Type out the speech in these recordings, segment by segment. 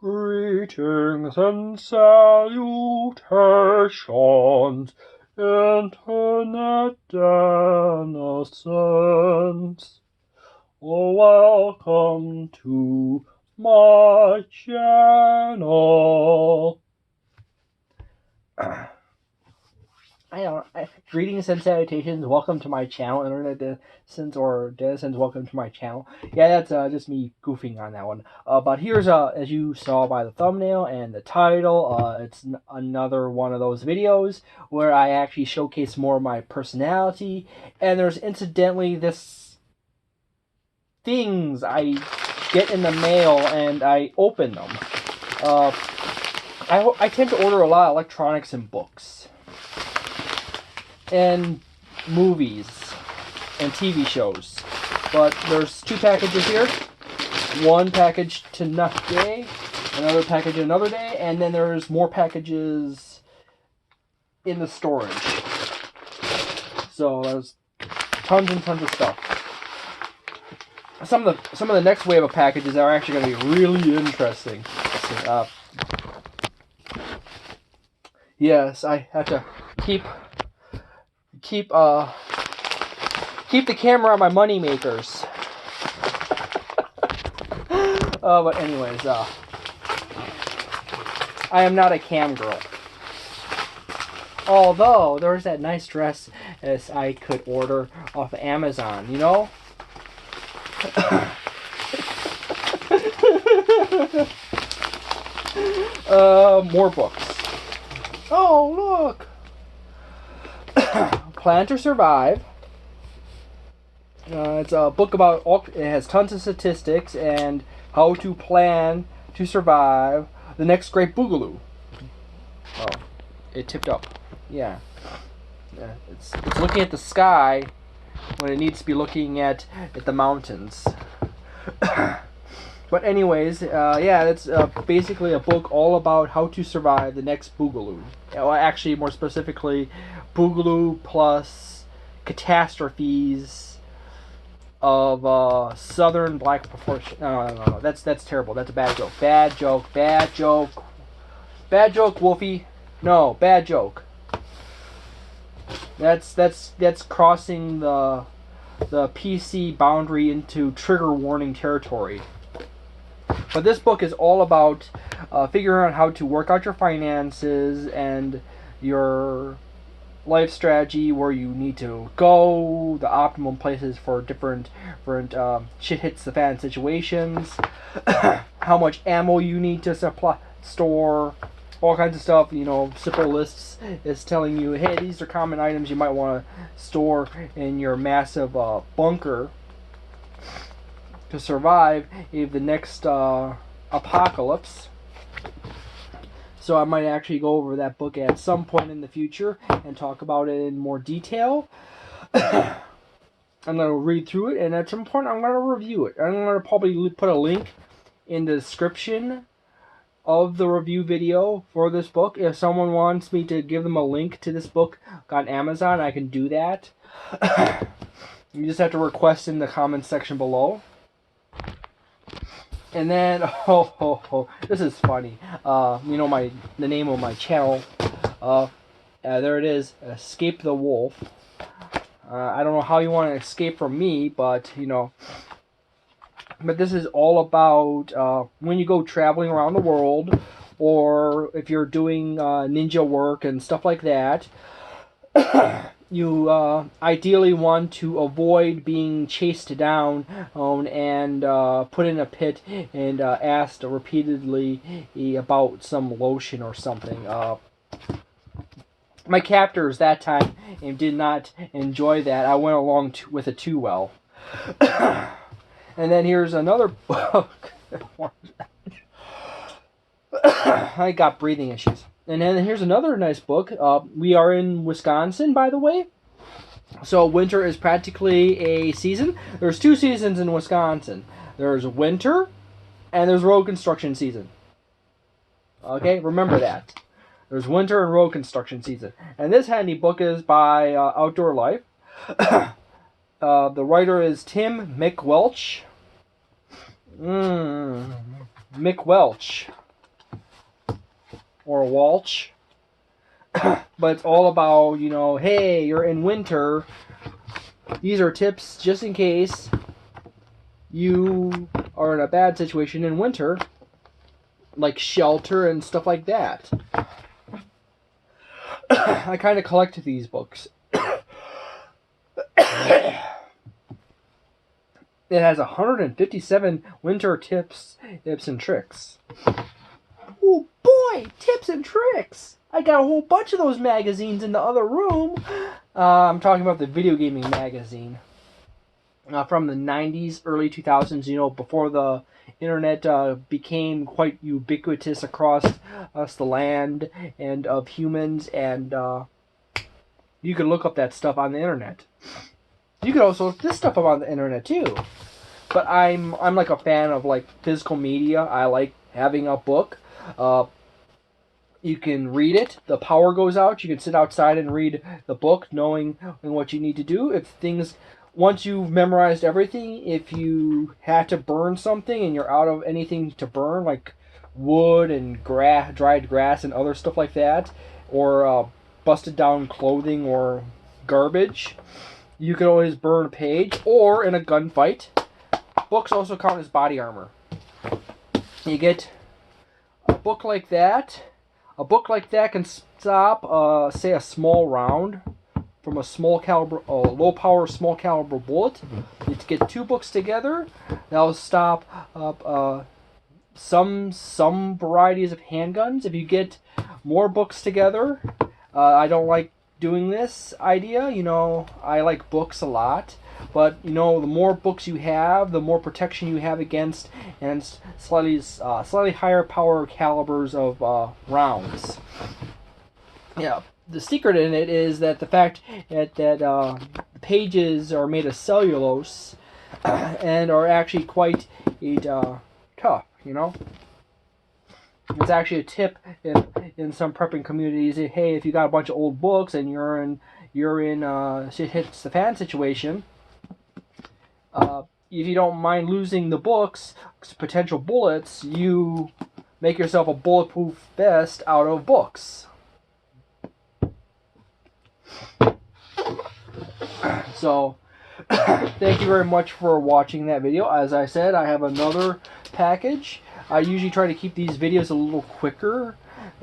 Greetings and salutations, Internet denizens. Welcome to my channel. Greetings and salutations. Welcome to my channel, Internet denizens. Welcome to my channel. Yeah, that's just me goofing on that one. But here's as you saw by the thumbnail and the title, it's another one of those videos where I actually showcase more of my personality. And there's incidentally this things I get in the mail and I open them. I tend to order a lot of electronics and books and movies and TV shows. But there's two packages here. One package today, another package another day, and then there's more packages in the storage. So there's tons and tons of stuff. Some of the next wave of packages are actually going to be really interesting. Yes, I have to keep the camera on my money makers. But anyways, I am not a cam girl. Although there's that nice dress as I could order off of Amazon, you know. More books. Oh, look. Plan to Survive. It's a book about it has tons of statistics and how to plan to survive the next great boogaloo. Oh, it tipped up. Yeah. It's looking at the sky when it needs to be looking at the mountains. But anyways, yeah, it's basically a book all about how to survive the next boogaloo. Well, actually, more specifically, boogaloo plus catastrophes of southern black proportion. No. That's terrible. That's a bad joke. Bad joke, Wolfie. No, bad joke. That's crossing the PC boundary into trigger warning territory. But this book is all about figuring out how to work out your finances and your life strategy, where you need to go, the optimum places for different shit hits the fan situations, how much ammo you need to store, all kinds of stuff. You know, simple lists is telling you, hey, these are common items you might want to store in your massive bunker to survive if the next apocalypse. So I might actually go over that book at some point in the future and talk about it in more detail. I'm going to read through it, and at some point I'm going to review it. I'm going to probably put a link in the description of the review video for this book. If someone wants me to give them a link to this book on Amazon, I can do that. You just have to request in the comments section below. And then, this is funny. You know the name of my channel. There it is, Escape the Wolf. I don't know how you want to escape from me, but you know. But this is all about when you go traveling around the world, or if you're doing ninja work and stuff like that. You ideally want to avoid being chased down and put in a pit and asked repeatedly about some lotion or something. My captors that time did not enjoy that. I went along with it too well. And then here's another book. I got breathing issues. And then here's another nice book. We are in Wisconsin, by the way. So winter is practically a season. There's two seasons in Wisconsin. There's winter and there's road construction season. Okay, remember that. There's winter and road construction season. And this handy book is by Outdoor Life. The writer is Tim McWelch. McWelch. or Walsh. But it's all about, you know, hey, you're in winter. These are tips just in case you are in a bad situation in winter, like shelter and stuff like that. I kind of collect these books. It has 157 winter tips and tricks. Oh boy, tips and tricks! I got a whole bunch of those magazines in the other room. I'm talking about the video gaming magazine. From the 90s, early 2000s, you know, before the internet became quite ubiquitous across the land and of humans, and you could look up that stuff on the internet. You could also look this stuff up on the internet too. But I'm like a fan of like physical media. I like having a book. You can read it. The power goes out. You can sit outside and read the book, knowing what you need to do. If things, once you've memorized everything, if you had to burn something and you're out of anything to burn, like wood and dried grass and other stuff like that, or busted down clothing or garbage, you can always burn a page. Or in a gunfight, books also count as body armor. You get a book like that. A book like that can stop, say, a small round from a low power, small caliber bullet. You get two books together, that'll stop some varieties of handguns. If you get more books together, I don't like doing this idea. You know, I like books a lot. But, you know, the more books you have, the more protection you have against and slightly higher power calibers of rounds. Yeah, the secret in it is that the fact that the pages are made of cellulose and are actually quite tough, you know. It's actually a tip in some prepping communities. Hey, if you got a bunch of old books and you're in shit hits the fan situation, if you don't mind losing the books, potential bullets, you make yourself a bulletproof vest out of books. So, thank you very much for watching that video. As I said, I have another package. I usually try to keep these videos a little quicker,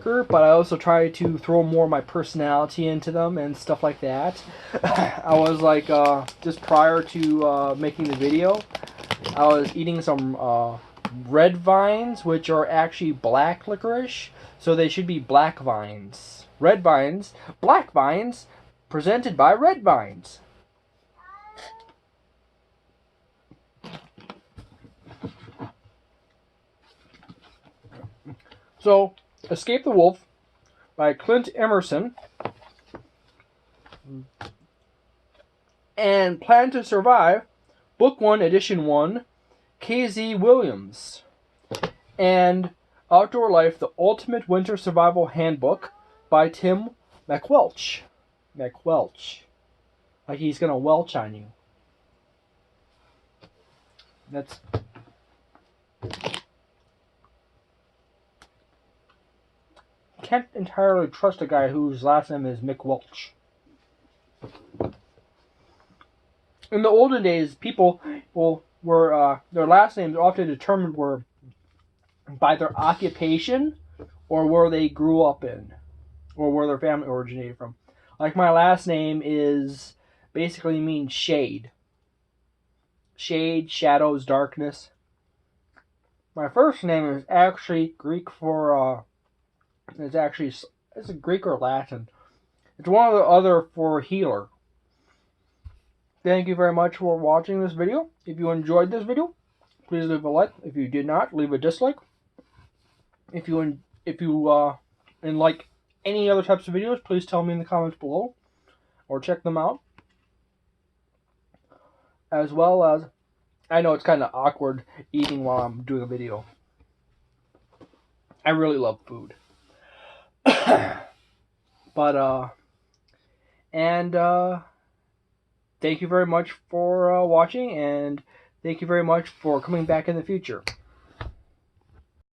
but I also try to throw more of my personality into them and stuff like that. I was like, just prior to making the video, I was eating some red vines, which are actually black licorice, so they should be black vines. Red vines, black vines, presented by Red Vines. So, Escape the Wolf by Clint Emerson and Plan to Survive, Book 1, Edition 1, K.Z. Williams, and Outdoor Life, The Ultimate Winter Survival Handbook by Tim McWelch. Like he's gonna welch on you. That's... Can't entirely trust a guy whose last name is McWelch. In the olden days, people were their last names often determined were by their occupation or where they grew up in, or where their family originated from. Like my last name is basically means shade. Shade, shadows, darkness. My first name is actually Greek for it's a Greek or Latin. It's one of the other for healer. Thank you very much for watching this video. If you enjoyed this video, please leave a like. If you did not, leave a dislike. If you like any other types of videos, please tell me in the comments below or check them out. As well as, I know it's kind of awkward eating while I'm doing a video. I really love food. But, thank you very much for watching, and thank you very much for coming back in the future.